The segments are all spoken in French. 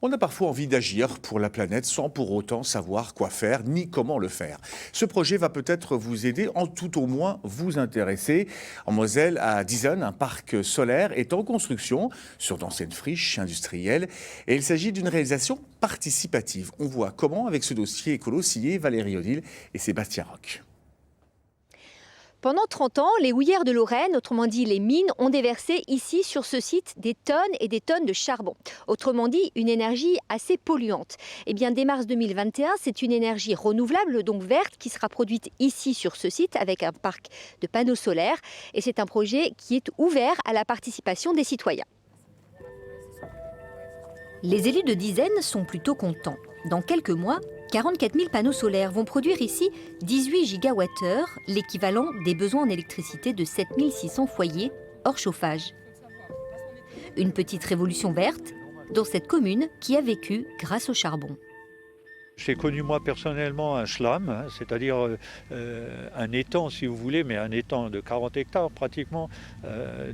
On a parfois envie d'agir pour la planète sans pour autant savoir quoi faire ni comment le faire. Ce projet va peut-être vous aider, en tout au moins vous intéresser. En Moselle, à Diesen, un parc solaire est en construction sur d'anciennes friches industrielles et il s'agit d'une réalisation participative. On voit comment avec ce dossier écolo signé Valérie Odile et Sébastien Roch. Pendant 30 ans, les houillères de Lorraine, autrement dit les mines, ont déversé ici sur ce site des tonnes et des tonnes de charbon. Autrement dit, une énergie assez polluante. Et bien dès mars 2021, c'est une énergie renouvelable, donc verte, qui sera produite ici sur ce site avec un parc de panneaux solaires. Et c'est un projet qui est ouvert à la participation des citoyens. Les élus de Diesen sont plutôt contents. Dans quelques mois, 44 000 panneaux solaires vont produire ici 18 gigawattheures, l'équivalent des besoins en électricité de 7 600 foyers hors chauffage. Une petite révolution verte dans cette commune qui a vécu grâce au charbon. J'ai connu moi personnellement un schlam, c'est-à-dire un étang si vous voulez, mais un étang de 40 hectares pratiquement,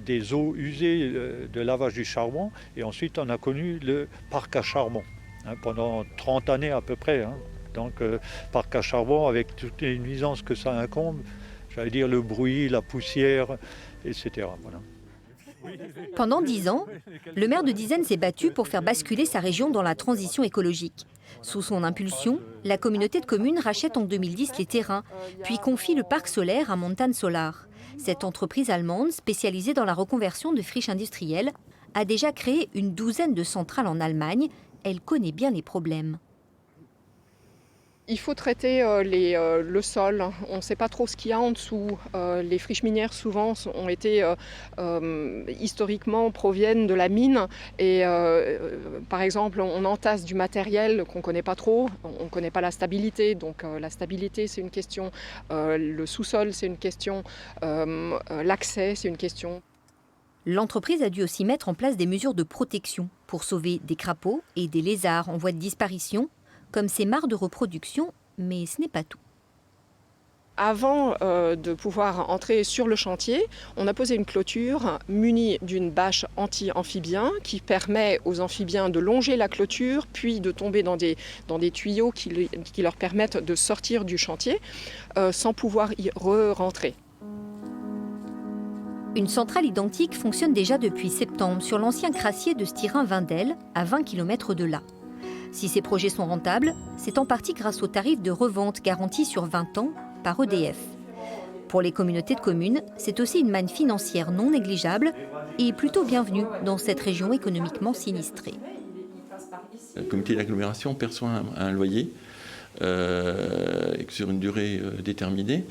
des eaux usées de lavage du charbon, et ensuite on a connu le parc à charbon. Pendant 30 années à peu près. Donc, parc à charbon avec toutes les nuisances que ça incombe, j'allais dire le bruit, la poussière, etc. Voilà. Pendant 10 ans, le maire de Diesen s'est battu pour faire basculer sa région dans la transition écologique. Sous son impulsion, la communauté de communes rachète en 2010 les terrains, puis confie le parc solaire à Montan Solar. Cette entreprise allemande, spécialisée dans la reconversion de friches industrielles, a déjà créé une douzaine de centrales en Allemagne. Elle connaît bien les problèmes. Il faut traiter le sol. On ne sait pas trop ce qu'il y a en dessous. Les friches minières souvent ont été historiquement proviennent de la mine. Et par exemple, on entasse du matériel qu'on ne connaît pas trop. On ne connaît pas la stabilité. Donc la stabilité, c'est une question. Le sous-sol, c'est une question. L'accès, c'est une question. L'entreprise a dû aussi mettre en place des mesures de protection pour sauver des crapauds et des lézards en voie de disparition, comme ces mares de reproduction, mais ce n'est pas tout. Avant de pouvoir entrer sur le chantier, on a posé une clôture munie d'une bâche anti-amphibien qui permet aux amphibiens de longer la clôture, puis de tomber dans des tuyaux qui leur permettent de sortir du chantier sans pouvoir y re-rentrer. Une centrale identique fonctionne déjà depuis septembre sur l'ancien crassier de Styrin-Vindel, à 20 km de là. Si ces projets sont rentables, c'est en partie grâce aux tarifs de revente garantis sur 20 ans par EDF. Pour les communautés de communes, c'est aussi une manne financière non négligeable et plutôt bienvenue dans cette région économiquement sinistrée. Le comité d'agglomération perçoit un loyer sur une durée déterminée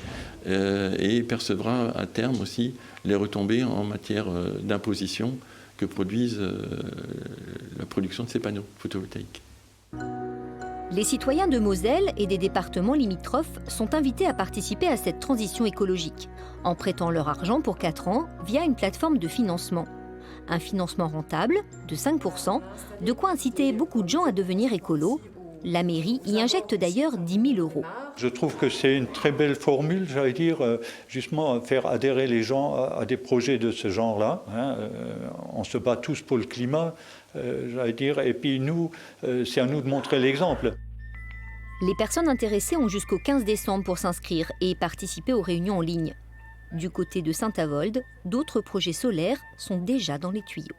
et percevra à terme aussi les retombées en matière d'imposition que produisent la production de ces panneaux photovoltaïques. Les citoyens de Moselle et des départements limitrophes sont invités à participer à cette transition écologique en prêtant leur argent pour 4 ans via une plateforme de financement. Un financement rentable de 5%, de quoi inciter beaucoup de gens à devenir écolos. La mairie y injecte d'ailleurs 10 000 euros. Je trouve que c'est une très belle formule, j'allais dire, justement faire adhérer les gens à des projets de ce genre-là. On se bat tous pour le climat, j'allais dire, et puis nous, c'est à nous de montrer l'exemple. Les personnes intéressées ont jusqu'au 15 décembre pour s'inscrire et participer aux réunions en ligne. Du côté de Saint-Avold, d'autres projets solaires sont déjà dans les tuyaux.